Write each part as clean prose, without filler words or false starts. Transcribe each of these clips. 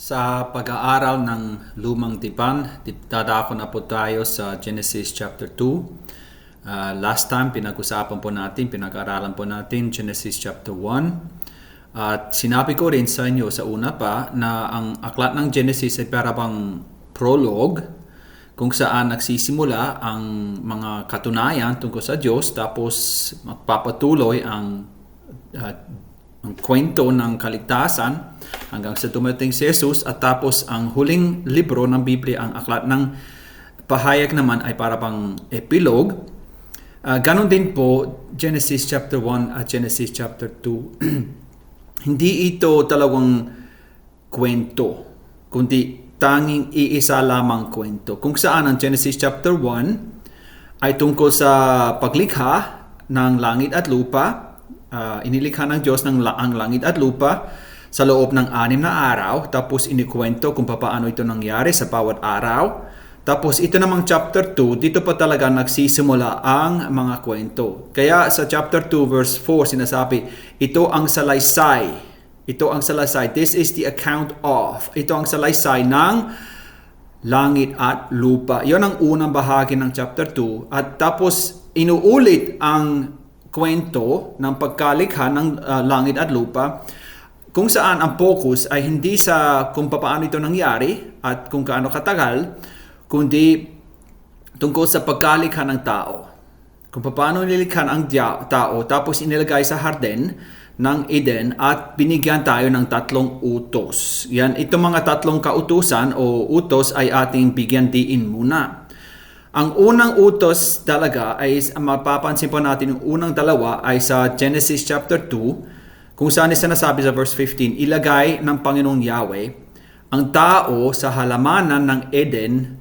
Sa pag-aaral ng Lumang Tipan, dadako na po tayo sa Genesis chapter 2. Last time, pinag-aralan po natin Genesis chapter 1. At sinabi ko rin sa inyo sa una pa na ang aklat ng Genesis ay parang prologue kung saan nagsisimula ang mga katunayan tungkol sa Diyos, tapos magpapatuloy ang kwento ng kaligtasan hanggang sa dumating si Jesus, at tapos ang huling libro ng Biblia, ang aklat ng pahayag naman ay para pang epilogue. Ganon din po Genesis chapter 1 at Genesis chapter 2. Hindi ito talagang kwento, kundi tanging iisa lamang kwento. Kung saan ang Genesis chapter 1 ay tungkol sa paglikha ng langit at lupa. Inilikha ng Diyos ang langit at lupa sa loob ng 6 na araw, tapos inikwento kung paano ito nangyari sa bawat araw. Tapos ito namang chapter 2, dito pa talaga nagsisimula ang mga kwento. Kaya sa chapter 2 verse 4 sinasabi, ito ang salaysay. Ito ang salaysay. This is the account of. Ito ang salaysay ng langit at lupa. Yon ang unang bahagi ng chapter 2. At tapos inuulit ang kwento ng pagkalikha ng langit at lupa, kung saan ang focus ay hindi sa kung paano ito nangyari at kung kaano katagal, kundi tungkol sa pagkalikha ng tao. Kung paano nilikha ang tao, tapos inilagay sa harden ng Eden at binigyan tayo ng 3 utos. Itong mga 3 kautusan o utos ay ating bigyan diin muna. Ang unang utos talaga ay mapapansin po natin, yung unang dalawa ay sa Genesis chapter 2, kung saan sinasabi sa verse 15, ilagay ng Panginoong Yahweh ang tao sa halamanan ng Eden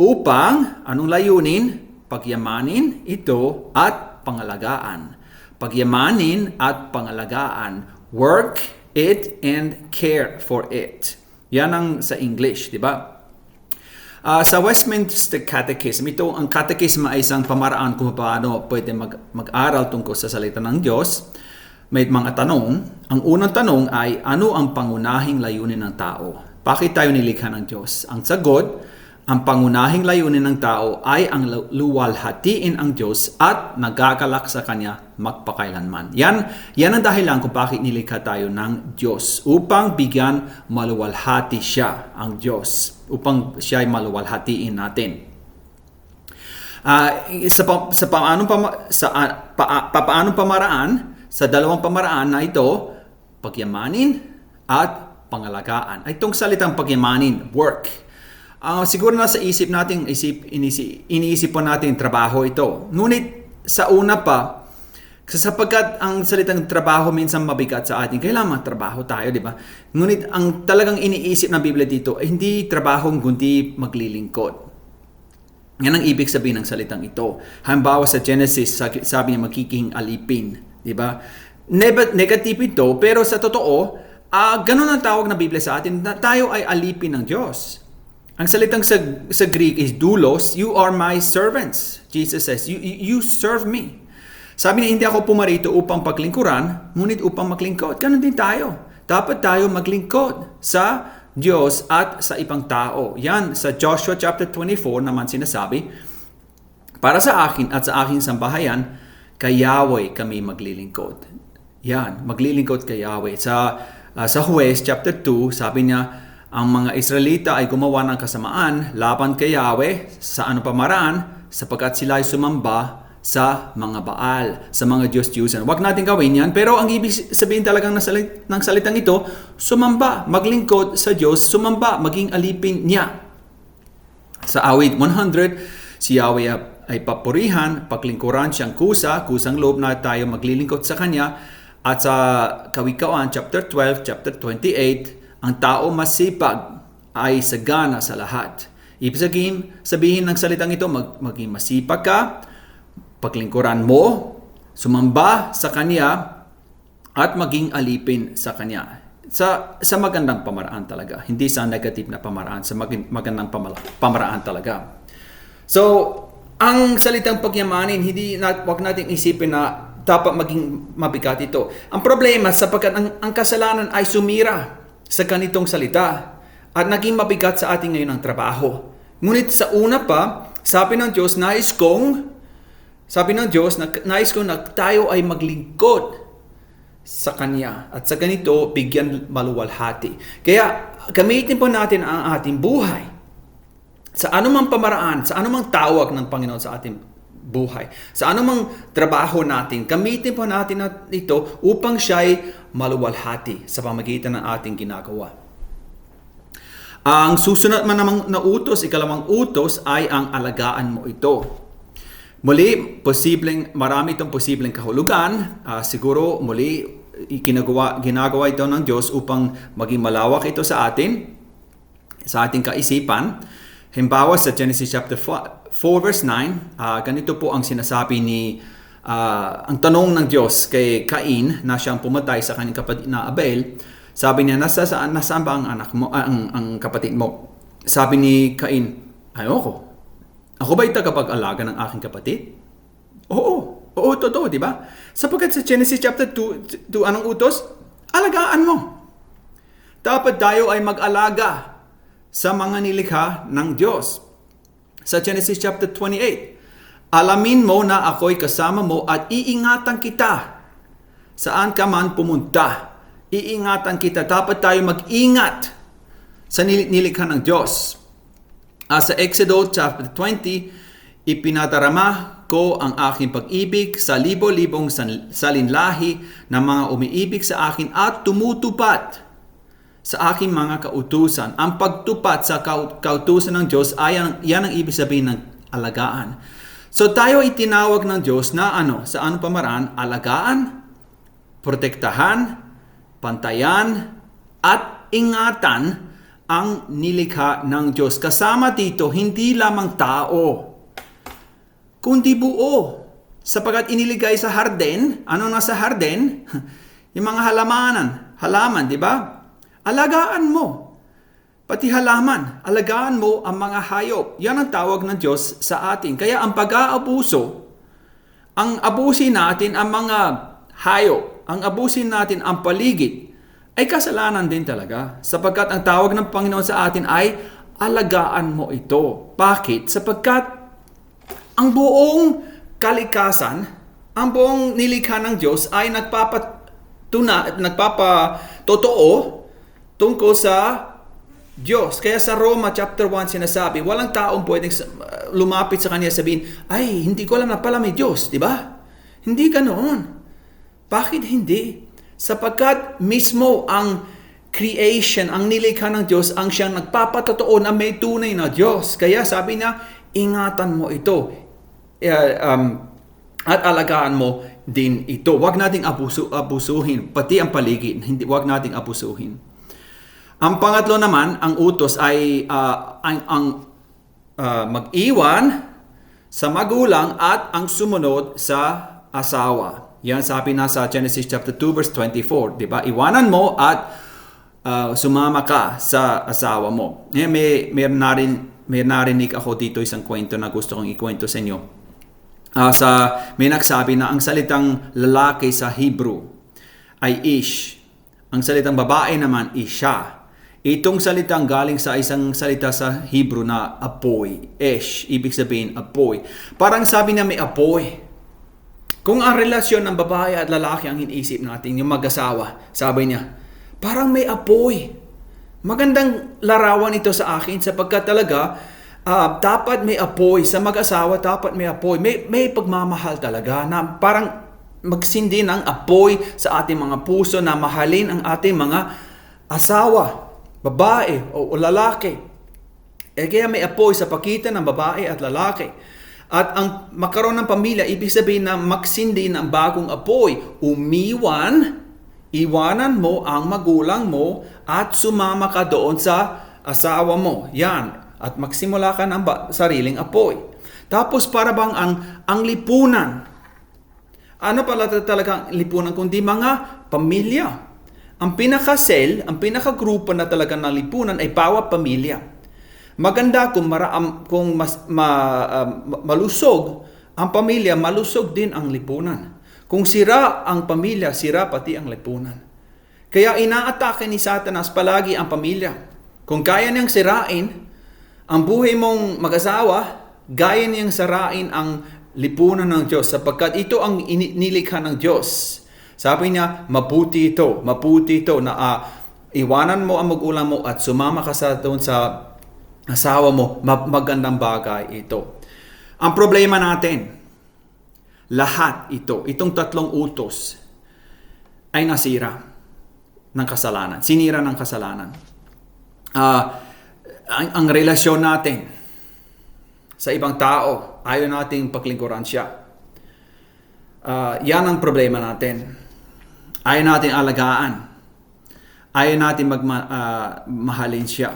upang, anong layunin? Pagyamanin ito at pangalagaan. Pagyamanin at pangalagaan. Work it and care for it. Yan ang sa English, di ba? Sa Westminster Catechism, ito ang catechism ay isang pamaraan kung paano pwede mag-aral tungkol sa salita ng Diyos. May mga tanong. Ang unang tanong ay, ano ang pangunahing layunin ng tao? Bakit tayo nilikha ng Diyos? Ang sagot, ang pangunahing layunin ng tao ay ang luwalhatiin ang Diyos at nagagalak sa Kanya magpakailanman. Yan ang dahilan kung bakit nilikha tayo ng Diyos. Upang bigyan maluwalhati siya, ang Diyos. Upang siya ay maluwalhatiin natin. Sa paanong pamaraan, sa dalawang pamaraan na ito, pagyamanin at pangalagaan. Itong salitang pagyamanin, work. Siguro nasa isip natin, iniisip po natin trabaho ito. Ngunit sa una pa, sapagkat ang salitang trabaho minsan mabigat sa atin, kailangan trabaho tayo, di ba? Ngunit ang talagang iniisip ng Biblia dito ay hindi trabaho kundi maglilingkod. Yan ang ibig sabihin ng salitang ito. Halimbawa sa Genesis, sabi niya magiging alipin, di ba? Negative ito, pero sa totoo, ganun ang tawag ng Biblia sa atin, na tayo ay alipin ng Diyos. Ang salitang sa Greek is doulos, you are my servants. Jesus says, you serve me. Sabi niya, hindi ako pumarito upang paglingkuran, ngunit upang maglingkod. Ganon din tayo. Dapat tayo maglingkod sa Diyos at sa ibang tao. Yan, sa Joshua chapter 24 naman sinasabi, para sa akin at sa aking sambahayan, kay Yahweh kami maglilingkod. Yan, maglilingkod kay Yahweh. Sa Huwes chapter 2, sabi niya, ang mga Israelita ay gumawa ng kasamaan laban kay Yahweh sa pamaraan, sapagkat sila ay sumamba sa mga Baal, sa mga Diyos-Diyusan. Huwag natin gawin yan, pero ang ibig sabihin talagang ng salitang ito, sumamba, maglingkod sa Diyos, sumamba, maging alipin niya. Sa awit 100, si Yahweh ay papurihan, paglingkuran siyang kusang loob na tayo maglilingkod sa Kanya. At sa Kawikawan, chapter 12, chapter 28, ang tao masipag ay sagana sa lahat. Ibig sabihin ng salitang ito, maging masipag ka, paglingkuran mo, sumamba sa Kanya, at maging alipin sa Kanya. Sa magandang pamaraan talaga. Hindi sa negative na pamaraan. Sa magandang pamaraan talaga. So, ang salitang pagyamanin, wag nating isipin na dapat maging mabigat ito. Ang problema, sapagkat ang kasalanan ay sumira sa ganitong salita. at naging mabigat sa atin ngayon ang trabaho. Ngunit sa una pa, sabi ng Diyos, nais kong na tayo ay maglingkod sa Kanya. At sa ganito, bigyan maluwalhati. Kaya, gamitin po natin ang ating buhay sa anumang pamaraan, sa anumang tawag ng Panginoon sa ating buhay, sa anumang trabaho natin, gamitin po natin ito upang siya'y maluwalhati sa pamagitan ng ating ginagawa. Ang susunod man namang na utos, ikalawang utos, ay ang alagaan mo ito. Muli, marami itong posibleng kahulugan. Siguro, muli, ginagawa ito ng Diyos upang maging malawak ito sa ating kaisipan. Halimbawa sa Genesis chapter 4 verse 9, ganito po ang sinasabi ang tanong ng Diyos kay Cain na siyang pumatay sa kanyang kapatid na Abel. Sabi niya, nasaan ba ang anak mo, ang kapatid mo? Sabi ni Cain, ayoko. Ako ba'y tagapag-alaga ng aking kapatid? Oo, totoo, di ba? Sapagkat sa Genesis chapter 2, anong utos? Alagaan mo. Dapat tayo ay mag-alaga sa mga nilikha ng Diyos. Sa Genesis chapter 28, alamin mo na ako'y kasama mo at iingatan kita. Saan ka man pumunta, iingatan kita. Dapat tayo mag-ingat sa nilikha ng Diyos. Sa Exodus chapter 20, ipinadarama ko ang aking pag-ibig sa libo-libong salinlahi ng mga umiibig sa akin at tumutupad sa aking mga kautusan. Ang pagtupad sa kautusan ng Diyos ay yan ang ibig sabihin ng alagaan. So tayo itinawag ng Diyos na sa anong pamaraan? Alagaan, protektahan, pantayan, at ingatan ang nilikha ng Diyos. Kasama dito, hindi lamang tao, kundi buo. Sapagkat iniligay sa harden, ano nasa harden? Yung mga halaman, di ba? Alagaan mo. Pati halaman, alagaan mo ang mga hayop. Yan ang tawag ng Diyos sa atin. Kaya ang pag-aabuso, ang abusin natin ang mga hayop, ang abusin natin ang paligid, ay kasalanan din talaga. Sapagkat ang tawag ng Panginoon sa atin ay alagaan mo ito. Bakit? Sapagkat ang buong kalikasan, ang buong nilikha ng Diyos ay nagpapatotoo tungkol sa Diyos. Kaya sa Roma chapter 1 sinasabi, walang taong pwedeng lumapit sa Kanya sabihin, ay, hindi ko alam na pala may Diyos, di ba? Hindi ganoon. Bakit hindi? Sapagkat mismo ang creation, ang nilikha ng Diyos, ang siyang nagpapatotoo na may tunay na Diyos. Kaya sabi niya, ingatan mo ito. At alagaan mo din ito. Huwag nating abusuhin. Pati ang paligid, huwag nating abusuhin. Ang pangatlo naman, ang utos ay mag-iwan sa magulang at ang sumunod sa asawa. Yan sabi na sa Genesis chapter 2 verse 24, di ba? Iwanan mo at sumama ka sa asawa mo. May narinig ako dito isang kwento na gusto kong ikwento sa inyo. May nagsabi na ang salitang lalaki sa Hebrew ay ish. Ang salitang babae naman isha. Itong salitang galing sa isang salita sa Hebrew na apoy. Ish, ibig sabihin apoy. Parang sabi niya may apoy. Kung ang relasyon ng babae at lalaki ang iniisip natin, yung mag-asawa, sabi niya, parang may apoy. Magandang larawan ito sa akin sapagkat talaga, dapat may apoy. Sa mag-asawa, dapat may apoy. May pagmamahal talaga na parang magsindi ng apoy sa ating mga puso na mahalin ang ating mga asawa, babae o lalaki. Kaya may apoy sa pagitan ng babae at lalaki. At ang makaroon ng pamilya, ibig sabihin na magsindi ng bagong apoy. Iwanan mo ang magulang mo at sumama ka doon sa asawa mo. Yan. At magsimula ka ng sariling apoy. Tapos para bang ang lipunan. Ano pala talaga ang lipunan? Kundi mga pamilya. Ang pinaka-cell, ang pinaka-grupo na talaga ng lipunan ay bawat pamilya. Maganda kung malusog ang pamilya, malusog din ang lipunan. Kung sira ang pamilya, sira pati ang lipunan. Kaya inaatake ni Satanas palagi ang pamilya. Kung kaya niyang sirain ang buhay mong mag-asawa, gaya niyang sirain ang lipunan ng Diyos sapagkat ito ang nilikha ng Diyos. Sabi niya, mabuti ito na iwanan mo ang magulang mo at sumama ka doon sa asawa mo, magandang bagay ito. Ang problema natin, lahat itong tatlong utos ay nasira ng kasalanan, sinira ng kasalanan. Ang relasyon natin sa ibang tao, ayaw nating paglingkuran siya. Yan ang problema natin. Ayaw natin alagaan. Ayaw natin mahalin siya.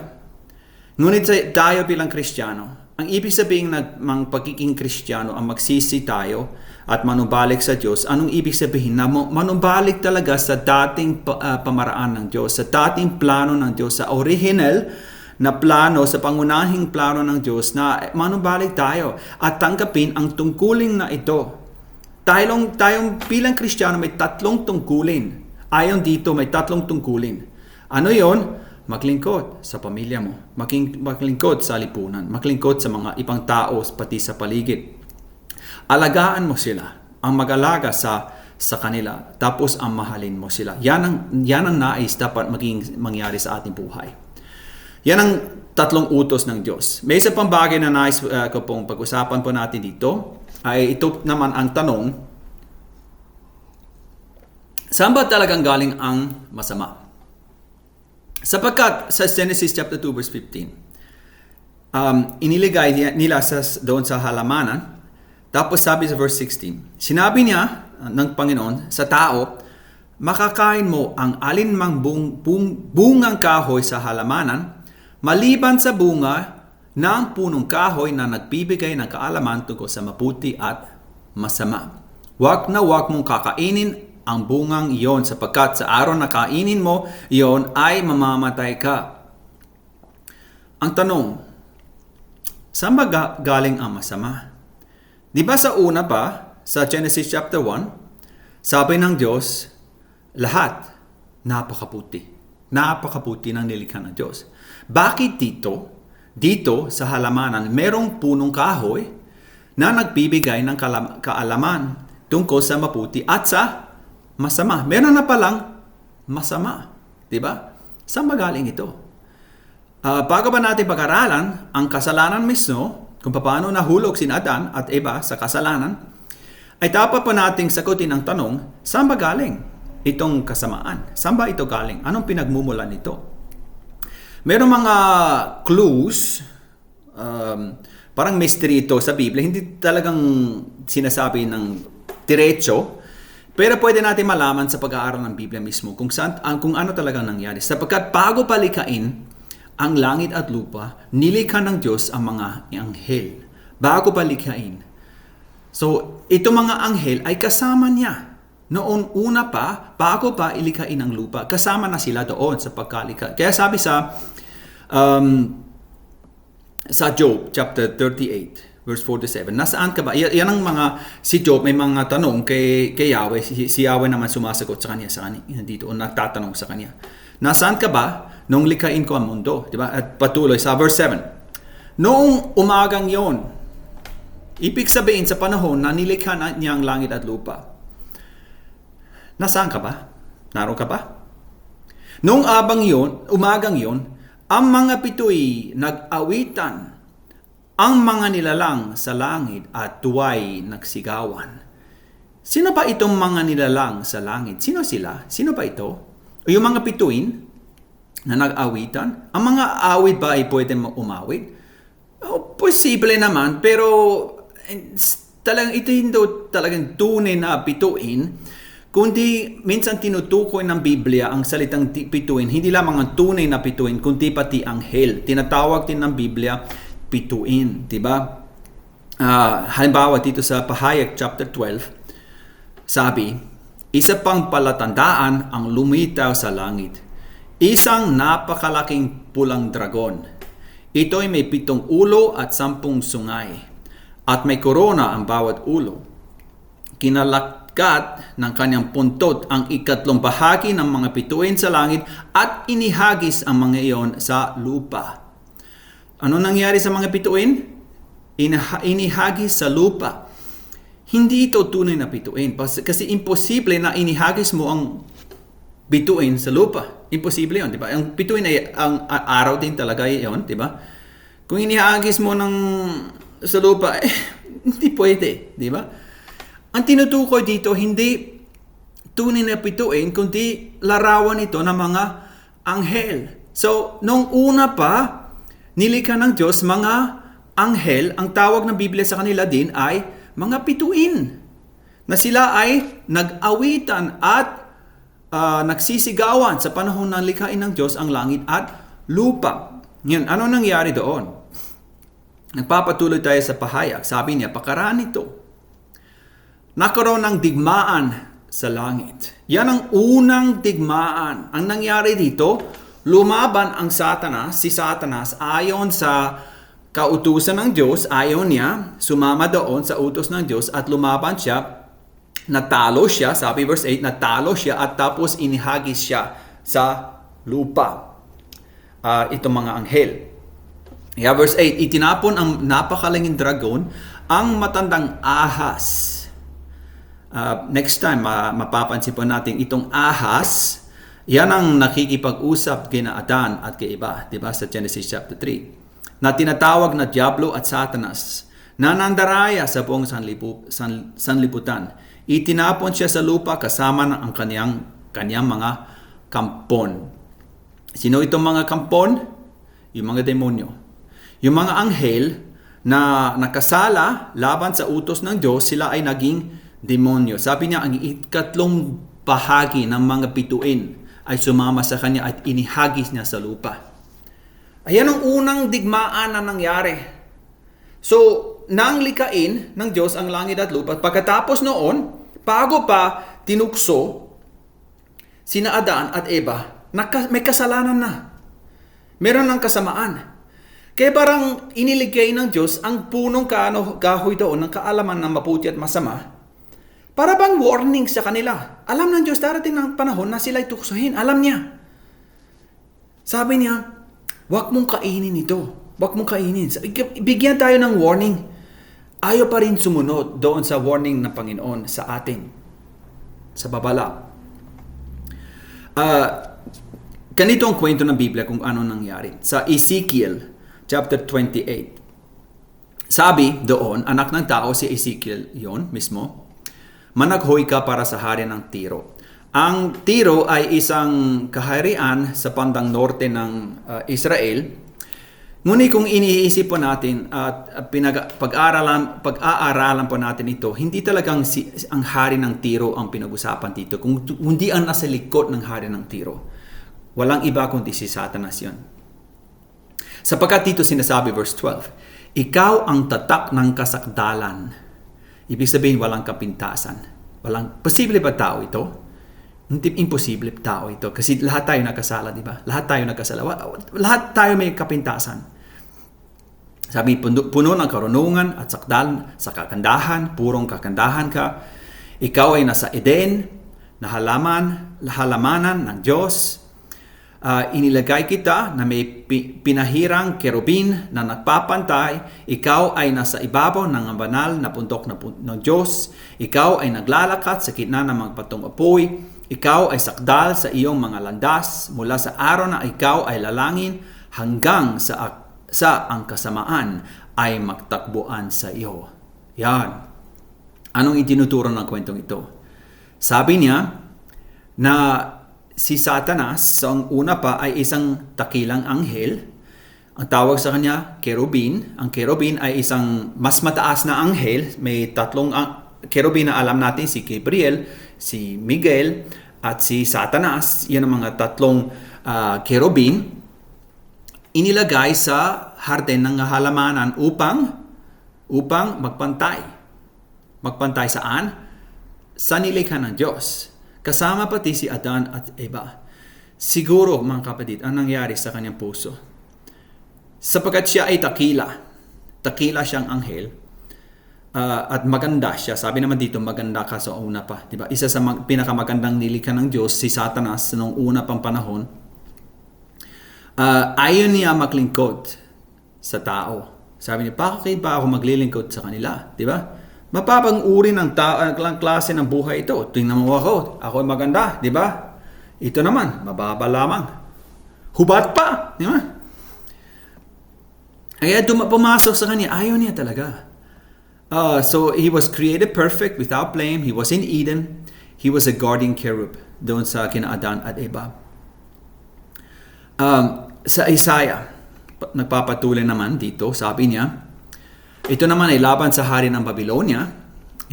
Ngunit tayo bilang Kristiyano, ang ibig sabihin ng pagiging Kristiyano, ang magsisi tayo at manumbalik sa Diyos. Anong ibig sabihin? Na manumbalik talaga sa dating pamaraan ng Diyos, sa dating plano ng Diyos, sa original na plano, sa pangunahing plano ng Diyos, na manumbalik tayo at tanggapin ang tungkulin na ito. Tayong bilang Kristiyano may tatlong tungkulin. Ayon dito may tatlong tungkulin. Ano yon? Maglingkod sa pamilya mo, maglingkod sa lipunan, maglingkod sa mga ibang tao pati sa paligid. Alagaan mo sila, ang mag-alaga sa kanila, tapos ang mahalin mo sila. Yan ang nais dapat mangyari sa ating buhay. Yan ang tatlong utos ng Diyos. May isa pang bagay na nais ko pong pag-usapan po natin dito, ay ito naman ang tanong, saan ba talagang galing ang masama? Sapagkat sa Genesis chapter 2 verse 15, iniligay nila doon sa halamanan. Tapos sabi sa verse 16, sinabi niya ng Panginoon sa tao, makakain mo ang alinmang bungang kahoy sa halamanan, maliban sa bunga ng punong kahoy na nagbibigay ng kaalaman tungkol sa mabuti at masama. Wag mong kakainin ang bungang iyon sapagkat sa araw na kainin mo iyon ay mamamatay ka. Ang tanong, saan ba galing ang masama? Di ba sa una pa, sa Genesis chapter 1, sabi ng Diyos, lahat napakaputi. Napakaputi ng nilikha ng Diyos. Bakit dito sa halamanan, merong punong kahoy na nagbibigay ng kaalaman tungkol sa maputi at sa masama. Meron na palang masama. Diba? Saan ba galing ito? Bago ba natin pag-aralan ang kasalanan mismo, kung paano nahulog si Adan at Eva sa kasalanan, ay dapat pa nating sagutin ang tanong, saan ba galing itong kasamaan? Saan ba ito galing? Anong pinagmumulan nito? Meron mga clues, parang mystery ito sa Biblia. Hindi talagang sinasabi ng diretso, pero pwede natin malaman sa pag-aaral ng Biblia mismo kung ano talagang nangyari. Sapagkat bago palikain ang langit at lupa, nilikha ng Diyos ang mga anghel. Bago palikain. So, itong mga anghel ay kasama niya. Noon una pa, bago pa ilikhain ang lupa, kasama na sila doon sa pagkalikha. Kaya sabi sa Job chapter 38, verse 4-7. Nasaan ka ba? Yan ang si Job may mga tanong kay Yahweh. Si Yahweh naman sumasagot sa kanya dito o nagtatanong sa kanya. Nasaan ka ba nung likhain ko ang mundo? Diba? At patuloy sa verse 7. Noong umagang yon, ibig sabihin sa panahon na nilikha niya ang langit at lupa. Nasaan ka ba? Naroon ka ba? Noong umagang yon, ang mga pitoy nag-awitan, ang mga nilalang sa langit at tuway nagsigawan. Sino ba itong mga nilalang sa langit? Sino sila? Sino ba ito? O yung mga pituin na nag-awitan? Ang mga awit ba ay pwede umawit? Posible naman, pero talagang ito hindi talagang tunay na pituin, kundi minsan tinutukoy ng Biblia ang salitang pituin, hindi lamang ang tunay na pituin, kundi pati anghel. Tinatawag din ng Biblia pituin, diba? Halimbawa dito sa Pahayag chapter 12, sabi, isa pang palatandaan ang lumitaw sa langit. Isang napakalaking pulang dragon. Ito'y may 7 ulo at 10 sungay. At may korona ang bawat ulo. kinalagkat ng kanyang puntot ang ikatlong bahagi ng mga bituin sa langit at inihagis ang mga iyon sa lupa. Ano nangyari sa mga bituin? Inihagis sa lupa. Hindi ito tunay na bituin kasi imposible na inihagis mo ang bituin sa lupa. Imposible yun, di ba? Ang bituin ay ang araw din talaga yun, di ba? Kung inihagis mo sa lupa, hindi pwede, di ba? Ang tinutukoy dito, hindi tunay na bituin, kundi larawan ito ng mga anghel. So, nung una pa, nilikha ng Diyos, mga anghel, ang tawag ng Biblia sa kanila din ay mga bituin. Na sila ay nag-awitan at nagsisigawan sa panahon ng likhain ng Diyos ang langit at lupa. Ngayon, ano nangyari doon? Nagpapatuloy tayo sa pahayag. Sabi niya, pakaraan ito. Nakaroon ng digmaan sa langit. Yan ang unang digmaan. Ang nangyari dito, lumaban ang si Satanas ayon sa kautusan ng Diyos, ayon niya, sumama doon sa utos ng Diyos at lumaban siya. Natalo siya, sabi verse 8, natalo siya at tapos inihagis siya sa lupa. Itong mga anghel. Yeah, verse 8, itinapon ang napakalanging dragon, ang matandang ahas. Next time, mapapansin po natin itong ahas, yan ang nakikipag-usap kina Adan at kay Eva, diba, sa Genesis chapter 3. Na tinatawag na Diablo at Satanas, na nandaraya sa buong sanlibutan. Itinapon siya sa lupa kasama ng ang kanyang mga kampon. Sino itong mga kampon? Yung mga demonyo. Yung mga anghel na nakasala laban sa utos ng Diyos, sila ay naging demonyo. Sabi niya, ang ikatlong bahagi ng mga bituin ay sumama sa kanya at inihagis niya sa lupa. Ayan ang unang digmaan na nangyari. So, nang likain ng Diyos ang langit at lupa, pagkatapos noon, bago pa tinukso sina Adan at Eva, may kasalanan na. Meron ng kasamaan. Kaya parang iniligay ng Diyos ang punong kahoy doon ng kaalaman ng mabuti at masama. Para bang warning sa kanila. Alam ng Diyos, darating ng panahon na sila'y tuksohin. Alam niya. Sabi niya, huwag mong kainin ito. Huwag mong kainin. Bigyan tayo ng warning. Ayaw pa rin sumunod doon sa warning ng Panginoon sa atin. Sa babala. Ganito ang kwento ng Biblia kung ano nangyari. Sa Ezekiel chapter 28. Sabi doon, anak ng tao, si Ezekiel yon mismo, managhoy ka para sa hari ng Tiro. Ang Tiro ay isang kaharian sa bandang norte ng Israel. Ngunit kung iniisip po natin at pag-aaralan po natin ito, hindi talagang ang hari ng Tiro ang pinag-usapan dito, kundi ang nasa likod ng hari ng Tiro. Walang iba kundi si Satanas yun. Sapagkat dito sinasabi verse 12, ikaw ang tatak ng kasakdalan. Ibig sabihin walang kapintasan. Posible ba tao ito? Imposible tao ito. Kasi lahat tayo nakasala, di ba? Lahat tayo nakasala. Lahat tayo may kapintasan. Sabi, puno ng karunungan at sakdal sa kagandahan, purong kagandahan ka. Ikaw ay nasa Eden, na halamanan ng Diyos. Inilagay kita na may pinahirang kerubin na nagpapantay. Ikaw ay nasa ibabaw ng banal na puntok ng Diyos. Ikaw ay naglalakad sa gitna ng mga patong apoy. Ikaw ay sakdal sa iyong mga landas mula sa araw na ikaw ay lalangin hanggang sa ang kasamaan ay magtakbuan sa iyo. Yan. Anong itinuturo ng kwentong ito? Sabi niya na si Satanas, so ang una pa ay isang takilang anghel. Ang tawag sa kanya, kerubin. Ang kerubin ay isang mas mataas na anghel. May tatlong kerubin na alam natin, si Gabriel, si Miguel, at si Satanas. Yan ang mga tatlong kerubin. Inilagay sa harden ng halamanan upang magpantay. Magpantay saan? Sa nilikha ng Diyos. Kasama pati si Adan at Eva. Siguro, mga kapatid, ang nangyari sa kanyang puso. Sapagkat siya ay takila. Takila siyang anghel. at maganda siya. Sabi naman dito, maganda ka sa una pa. Diba? Isa sa pinakamagandang nilikha ng Diyos, si Satanas, noong una pang panahon. Ayaw niya maglingkod sa tao. Sabi niya, bakit ba ako maglilingkod sa kanila? Diba? Mapapang uri ng klase ng buhay ito. Tingnan mo ako. Ako ay maganda. Diba? Ito naman, mababa lamang. Hubat pa. Diba? Kaya pumasok sa kanya, ayaw niya talaga. So he was created perfect without blame. He was in Eden. He was a guardian cherub doon sa kina Adan at Eva. Sa Isaiah, nagpapatuloy naman dito, sabi niya, ito naman ay laban sa hari ng Babylonia.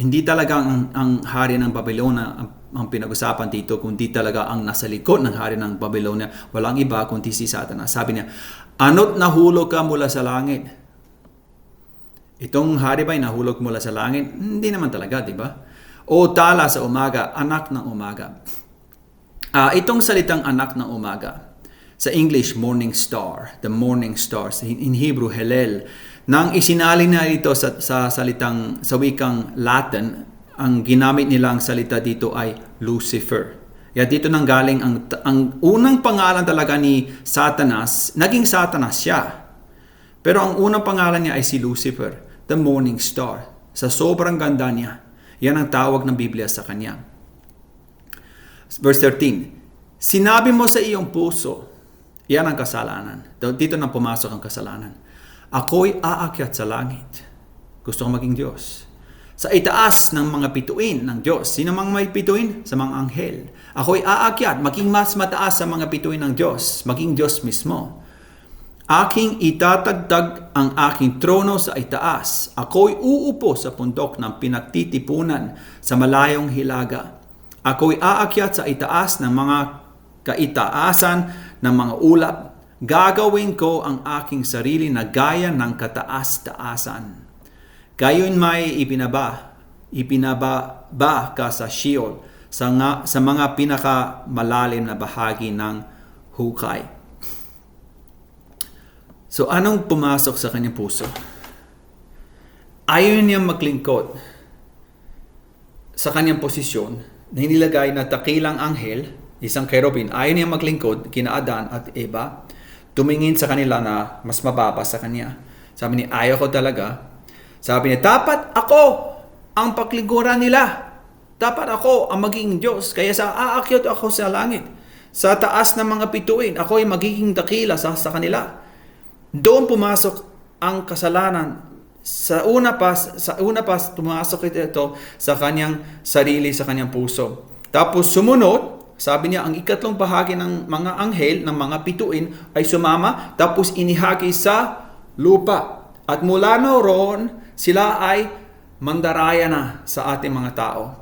Hindi talaga ang hari ng Babylonia ang pinag-usapan dito, kundi talaga ang nasa likod ng hari ng Babylonia. Walang iba kundi si Satanas. Sabi niya, ano't nahulog ka mula sa langit? Itong hari ba'y nahulog mula sa langit? Hindi naman talaga, di ba? O tala sa umaga, anak ng umaga. Itong salitang anak ng umaga, sa English, morning star. The morning stars. In Hebrew, Hillel. Nang isinalin na ito sa wikang Latin, ang ginamit nilang salita dito ay Lucifer. Dito nang galing ang unang pangalan talaga ni Satanas, naging Satanas siya. Pero ang unang pangalan niya ay si Lucifer, the morning star. Sa sobrang ganda niya, yan ang tawag ng Biblia sa kanya. Verse 13, sinabi mo sa iyong puso, yan ang kasalanan. Dito nang pumasok ang kasalanan. Ako'y aakyat sa langit. Gusto ko maging Diyos. Sa itaas ng mga bituin ng Diyos. Sino mang may bituin? Sa mga anghel. Ako'y aakyat, maging mas mataas sa mga bituin ng Diyos. Maging Diyos mismo. Aking itatagdag ang aking trono sa itaas. Ako'y uupo sa pundok ng pinagtitipunan sa malayong hilaga. Ako'y aakyat sa itaas ng mga kaitaasan ng mga ulap. Gagawin ko ang aking sarili na gaya ng kataas-taasan. Gayon may ipinaba ka sa Sheol, sa mga pinakamalalim na bahagi ng hukay. So anong pumasok sa kanyang puso? Ayaw niya maglingkod sa kanyang posisyon na nilagay na dakilang anghel, isang kerubin. Ayaw niya maglingkod kina Adan at Eva. Tumingin sa kanila na mas mababa sa kanya. Sabi niya, ayaw ko talaga. Sabi niya, dapat ako ang paglingkuran nila. Dapat ako ang maging Diyos. Kaya aakyat ako sa langit. Sa taas ng mga bituin, ako ay magiging dakila sa kanila. Doon pumasok ang kasalanan. Sa una pa pumasok ito sa kanyang sarili, sa kanyang puso. Tapos sumunod, sabi niya, ang ikatlong bahagi ng mga anghel, ng mga bituin, ay sumama, tapos inihagi sa lupa. At mula noon, sila ay mandaraya na sa ating mga tao.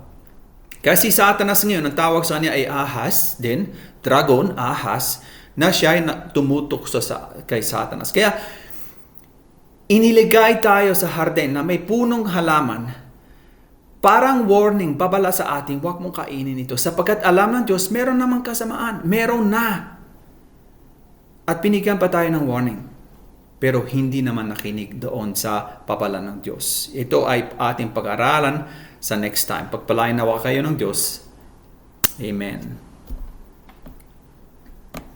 Kasi Satanas ngayon, ang tawag sa kanya ay Ahas, din, dragon, Ahas, na siya ay tumutok kay Satanas. Kaya, iniligay tayo sa harden na may punong halaman. Parang warning, babala sa ating, huwag mong kainin ito. Sapagkat alam ng Diyos, meron namang kasamaan. Meron na. At binigyan pa tayo ng warning. Pero hindi naman nakinig doon sa babala ng Diyos. Ito ay ating pag-aralan sa next time. Pagpalain nawa kayo ng Diyos. Amen.